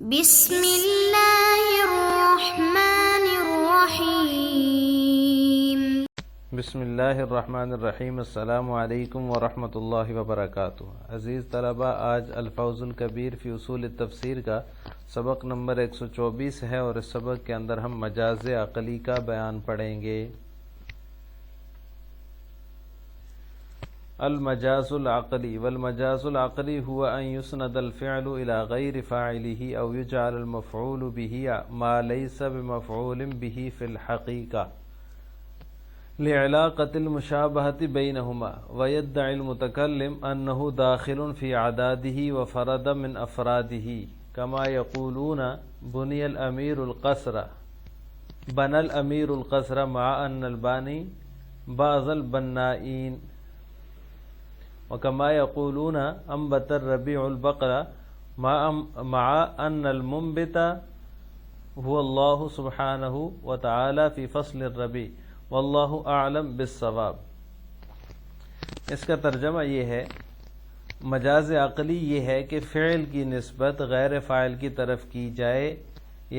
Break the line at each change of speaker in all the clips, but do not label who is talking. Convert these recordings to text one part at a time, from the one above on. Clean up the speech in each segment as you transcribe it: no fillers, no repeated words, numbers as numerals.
بسم اللہ الرحمن الرحیم۔
بسم اللہ الرحمن الرحیم۔ السلام علیکم ورحمۃ اللہ وبرکاتہ۔ عزیز طلبہ، آج الفوز الکبیر فی اصول التفسیر کا سبق نمبر 124 ہے، اور اس سبق کے اندر ہم مجاز عقلی کا بیان پڑھیں گے۔ المجاز العقلی والمجاز العقلی هو ان يسند الفعل الى غیر فاعله او يجعل المفعول به ما ليس بمفعول به في الحقیقہ لعلاقة المشابهة بينهما، ويدعي المتكلم أنه داخل في عداده وفرد من أفراده، كما يقولون بني الأمير القصر مع أن الباني بعض البنائين، وكما يقولون أنبت الربيع البقرة مع أن المنبت هو الله سبحانه وتعالى في فصل الربيع، واللہ اعلم بالصواب۔ اس کا ترجمہ یہ ہے، مجاز عقلی یہ ہے کہ فعل کی نسبت غیر فاعل کی طرف کی جائے،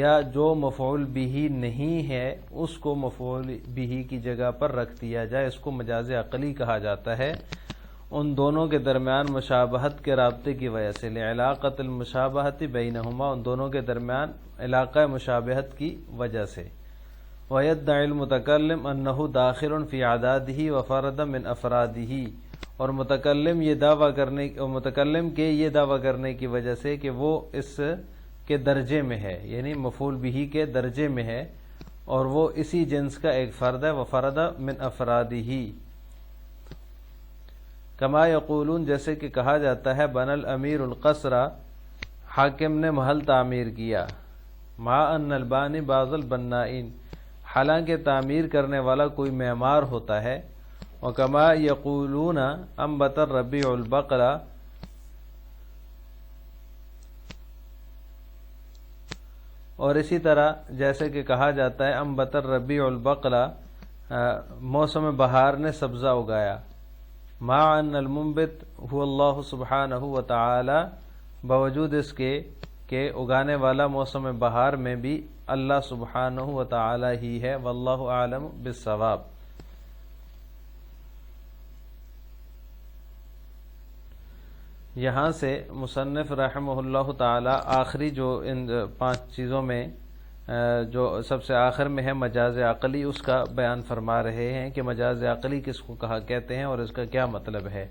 یا جو مفعول به نہیں ہے اس کو مفعول به کی جگہ پر رکھ دیا جائے، اس کو مجاز عقلی کہا جاتا ہے۔ ان دونوں کے درمیان مشابہت کے رابطے کی وجہ سے، لعلاقۃ المشابہۃ بینہما، ان دونوں کے درمیان علاقہ مشابہت کی وجہ سے۔ وَيَدَّعِي الْمُتَكَلِّمُ أَنَّهُ دَاخِلٌ فِي عَدَادِهِ وَفَرَدًا مِنْ أَفْرَادِهِ، اور متکلم کے یہ دعویٰ کرنے کی وجہ سے کہ وہ اس کے درجے میں ہے، یعنی مفعول به کے درجے میں ہے، اور وہ اسی جنس کا ایک فرد ہے، وَفَرَدَ مِنْ أَفْرَادِهِ، کما یقولون، جیسے کہ کہا جاتا ہے، بن الامیر القصر، حاکم نے محل تعمیر کیا، مع ان البانی بعض البنائین، حالانکہ تعمیر کرنے والا کوئی معمار ہوتا ہے، وکما یقولون انبت الربیع البقرہ، اور اسی طرح جیسے کہ کہا جاتا ہے، انبت الربیع البقرہ، موسم بہار نے سبزہ اگایا، مع ان المنبت هو اللہ سبحانہ وتعالی، باوجود اس کے کہ اگانے والا موسم بہار میں بھی اللہ سبحانہ وتعالی ہی ہے، واللہ اعلم بالصواب۔ یہاں سے مصنف رحمہ اللہ تعالی آخری جو ان 5 چیزوں میں جو سب سے آخر میں ہے مجاز عقلی، اس کا بیان فرما رہے ہیں کہ مجاز عقلی کس کو کہتے ہیں اور اس کا کیا مطلب ہے۔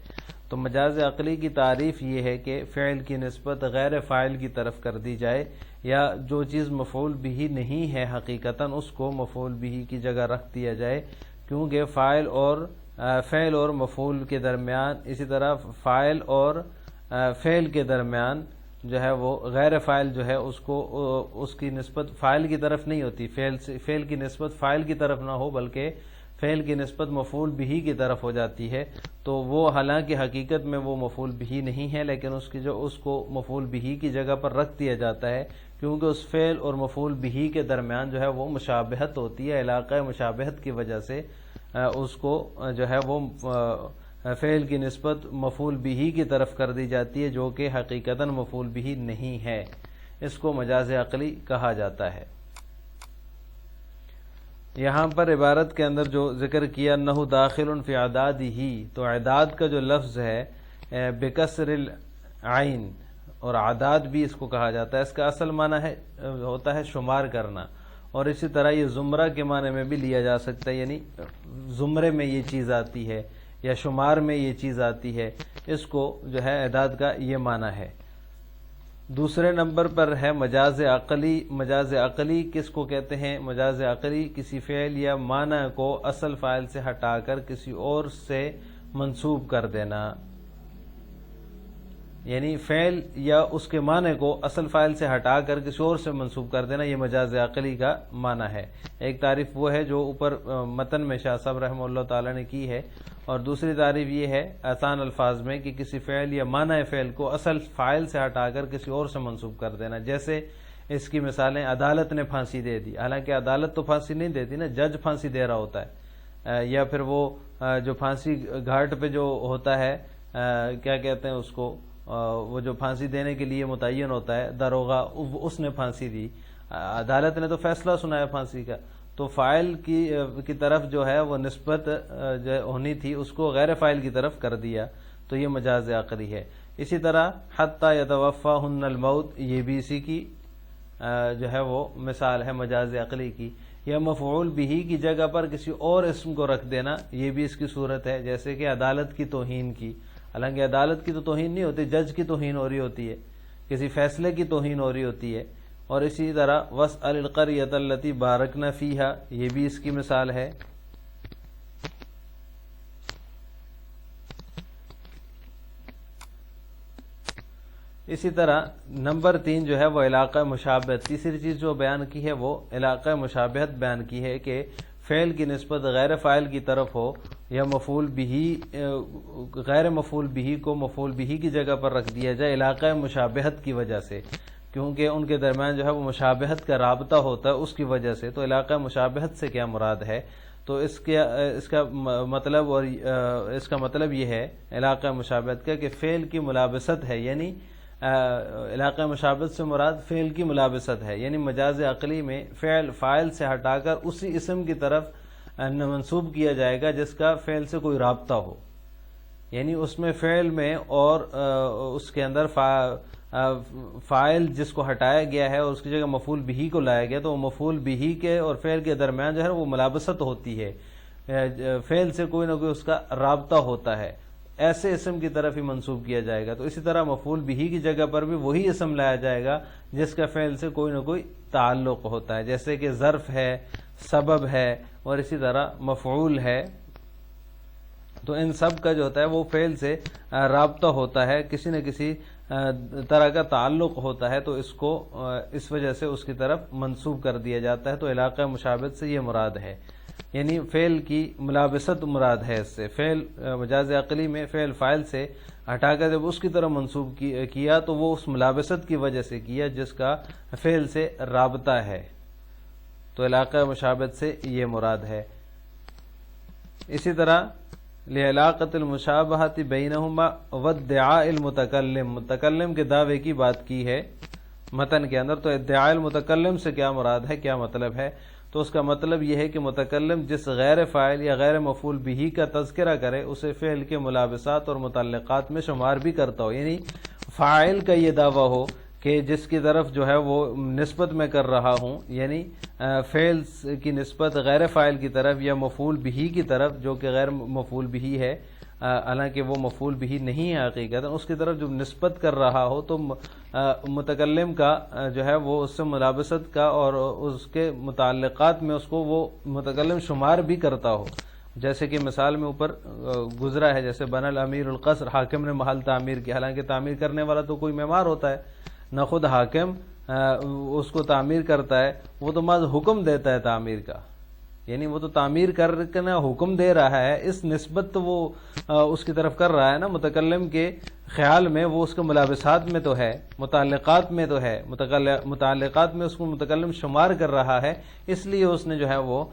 تو مجاز عقلی کی تعریف یہ ہے کہ فعل کی نسبت غیر فاعل کی طرف کر دی جائے، یا جو چیز مفعول به نہیں ہے حقیقتاً اس کو مفعول به کی جگہ رکھ دیا جائے، کیونکہ فعل اور مفعول کے درمیان، اسی طرح فاعل اور فعل کے درمیان جو ہے وہ غیر فاعل جو ہے اس کی نسبت فاعل کی طرف نہیں ہوتی، فعل کی نسبت فاعل کی طرف نہ ہو بلکہ فعل کی نسبت مفعول به کی طرف ہو جاتی ہے، تو وہ حالانکہ حقیقت میں وہ مفعول به نہیں ہے، لیکن اس کو مفعول به کی جگہ پر رکھ دیا جاتا ہے، کیونکہ اس فعل اور مفعول به کے درمیان جو ہے وہ مشابہت ہوتی ہے، علاقہ مشابہت کی وجہ سے اس کو جو ہے وہ فعل کی نسبت مفعول به کی طرف کر دی جاتی ہے، جو کہ حقیقتاً مفعول به نہیں ہے، اس کو مجاز عقلی کہا جاتا ہے۔ یہاں پر عبارت کے اندر جو ذکر کیا، انہ داخل فی عدادہ، تو اعداد کا جو لفظ ہے بکسر العین، اور عداد بھی اس کو کہا جاتا ہے، اس کا اصل معنی ہوتا ہے شمار کرنا، اور اسی طرح یہ زمرہ کے معنی میں بھی لیا جا سکتا ہے، یعنی زمرے میں یہ چیز آتی ہے یا شمار میں یہ چیز آتی ہے، اس کو جو ہے اعداد کا یہ معنی ہے۔ دوسرے نمبر پر ہے مجاز عقلی۔ مجاز عقلی کس کو کہتے ہیں؟ مجاز عقلی کسی فعل یا معنی کو اصل فاعل سے ہٹا کر کسی اور سے منسوب کر دینا، یعنی فعل یا اس کے معنی کو اصل فاعل سے ہٹا کر کسی اور سے منسوب کر دینا، یہ مجاز عقلی کا معنی ہے۔ ایک تعریف وہ ہے جو اوپر متن میں شاہ صاحب رحمہ اللہ تعالی نے کی ہے، اور دوسری تعریف یہ ہے آسان الفاظ میں کہ کسی فعل یا معنی فعل کو اصل فاعل سے ہٹا کر کسی اور سے منسوب کر دینا۔ جیسے اس کی مثالیں، عدالت نے پھانسی دے دی، حالانکہ عدالت تو پھانسی نہیں دیتی نا، جج پھانسی دے رہا ہوتا ہے، یا پھر وہ جو پھانسی گھاٹ پہ جو ہوتا ہے کیا کہتے ہیں اس کو، وہ جو پھانسی دینے کے لیے متعین ہوتا ہے داروغہ، اس نے پھانسی دی، عدالت نے تو فیصلہ سنایا پھانسی کا، تو فاعل کی طرف جو ہے وہ نسبت جو ہونی تھی اس کو غیر فاعل کی طرف کر دیا، تو یہ مجاز عقلی ہے۔ اسی طرح حتی یتوفاہن الموت، یہ بھی اسی کی جو ہے وہ مثال ہے مجاز عقلی کی۔ یا مفعول بہ کی جگہ پر کسی اور اسم کو رکھ دینا، یہ بھی اس کی صورت ہے، جیسے کہ عدالت کی توہین کی، حالانکہ عدالت کی تو توہین نہیں ہوتی، جج کی توہین ہو رہی ہوتی ہے، کسی فیصلے کی توہین ہو رہی ہوتی ہے۔ اور اسی طرح واسأل القریۃ التی بارکنا فیہا، یہ بھی اس کی مثال ہے۔ اسی طرح نمبر 3 جو ہے وہ علاقہ مشابہت، تیسری چیز جو بیان کی ہے وہ علاقہ مشابہت بیان کی ہے کہ فعل کی نسبت غیر فاعل کی طرف ہو، یا مفعول بہ غیر مفعول بہ کو مفعول بہ کی جگہ پر رکھ دیا جائے علاقہ مشابہت کی وجہ سے، کیونکہ ان کے درمیان جو ہے وہ مشابہت کا رابطہ ہوتا ہے اس کی وجہ سے۔ تو علاقہ مشابہت سے کیا مراد ہے؟ تو اس کا مطلب اور اس کا مطلب یہ ہے علاقہ مشابہت کا کہ فعل کی ملابست ہے، یعنی علاقہ مشابہت سے مراد فعل کی ملابست ہے، یعنی مجاز عقلی میں فعل فاعل سے ہٹا کر اسی اسم کی طرف منسوب کیا جائے گا جس کا فعل سے کوئی رابطہ ہو، یعنی اس میں فعل میں اور اس کے اندر فاعل جس کو ہٹایا گیا ہے اور اس کی جگہ مفعول بہ کو لایا گیا، تو وہ مفعول بہ کے اور فعل کے درمیان جو ہے وہ ملابست ہوتی ہے، فعل سے کوئی نہ کوئی اس کا رابطہ ہوتا ہے، ایسے اسم کی طرف ہی منسوب کیا جائے گا۔ تو اسی طرح مفعول بہ کی جگہ پر بھی وہی اسم لایا جائے گا جس کا فعل سے کوئی نہ کوئی تعلق ہوتا ہے، جیسے کہ ظرف ہے، سبب ہے، اور اسی طرح مفعول ہے۔ تو ان سب کا جو ہوتا ہے وہ فعل سے رابطہ ہوتا ہے، کسی نہ کسی طرح کا تعلق ہوتا ہے، تو اس کو اس وجہ سے اس کی طرف منسوب کر دیا جاتا ہے۔ تو علاقہ مشابہت سے یہ مراد ہے، یعنی فعل کی ملابست مراد ہے اس سے۔ فعل مجاز عقلی میں فعل فاعل سے ہٹا کر جب اس کی طرف منسوب کیا تو وہ اس ملابست کی وجہ سے کیا جس کا فعل سے رابطہ ہے، تو علاقہ مشابہت سے یہ مراد ہے۔ اسی طرح لعلاقۃ المشابہۃ بینہما وادعاء المتکلم، متکلم کے دعوے کی بات کی ہے متن کے اندر، تو ادعاء المتکلم سے کیا مراد ہے، کیا مطلب ہے؟ تو اس کا مطلب یہ ہے کہ متکلم جس غیر فاعل یا غیر مفعول بہ کا تذکرہ کرے اسے فعل کے ملابسات اور متعلقات میں شمار بھی کرتا ہو، یعنی فاعل کا یہ دعویٰ ہو کہ جس کی طرف جو ہے وہ نسبت میں کر رہا ہوں، یعنی فعل کی نسبت غیر فاعل کی طرف یا مفعول بہ کی طرف جو کہ غیر مفعول بہ ہے، حالانکہ وہ مفعول بہ نہیں ہے حقیقت، اس کی طرف جو نسبت کر رہا ہو تو متکلم کا جو ہے وہ اس سے ملابست کا اور اس کے متعلقات میں اس کو وہ متکلم شمار بھی کرتا ہو، جیسے کہ مثال میں اوپر گزرا ہے، جیسے بن الامیر القصر، حاکم نے محل تعمیر کیا، حالانکہ تعمیر کرنے والا تو کوئی معمار ہوتا ہے، نہ خود حاکم اس کو تعمیر کرتا ہے، وہ تو محض حکم دیتا ہے تعمیر کا، یعنی وہ تو تعمیر کرنا حکم دے رہا ہے، اس نسبت تو وہ اس کی طرف کر رہا ہے نا، متکلم کے خیال میں وہ اس کے ملابسات میں تو ہے، متعلقات میں تو ہے، متعلقات میں اس کو متکلم شمار کر رہا ہے، اس لیے اس نے جو ہے وہ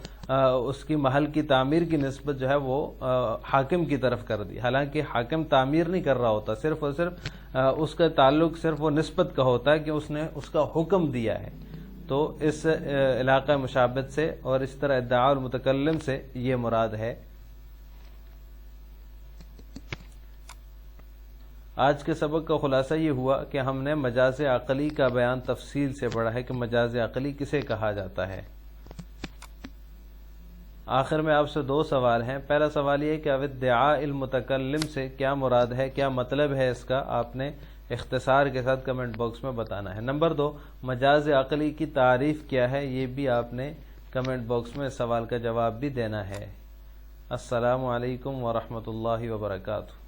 اس کی محل کی تعمیر کی نسبت جو ہے وہ حاکم کی طرف کر دی، حالانکہ حاکم تعمیر نہیں کر رہا ہوتا، صرف اور صرف اس کا تعلق صرف وہ نسبت کا ہوتا ہے کہ اس نے اس کا حکم دیا ہے۔ تو اس علاقہ مشابہت سے اور اس طرح ادعاء المتکلم سے یہ مراد ہے۔ آج کے سبق کا خلاصہ یہ ہوا کہ ہم نے مجاز عقلی کا بیان تفصیل سے پڑھا ہے کہ مجاز عقلی کسے کہا جاتا ہے۔ آخر میں آپ سے 2 سوال ہیں۔ پہلا سوال یہ کہ ادعاء المتکلم سے کیا مراد ہے، کیا مطلب ہے اس کا، آپ نے اختصار کے ساتھ کمنٹ باکس میں بتانا ہے۔ نمبر 2، مجاز عقلی کی تعریف کیا ہے، یہ بھی آپ نے کمنٹ باکس میں سوال کا جواب بھی دینا ہے۔ السلام علیکم ورحمۃ اللہ وبرکاتہ۔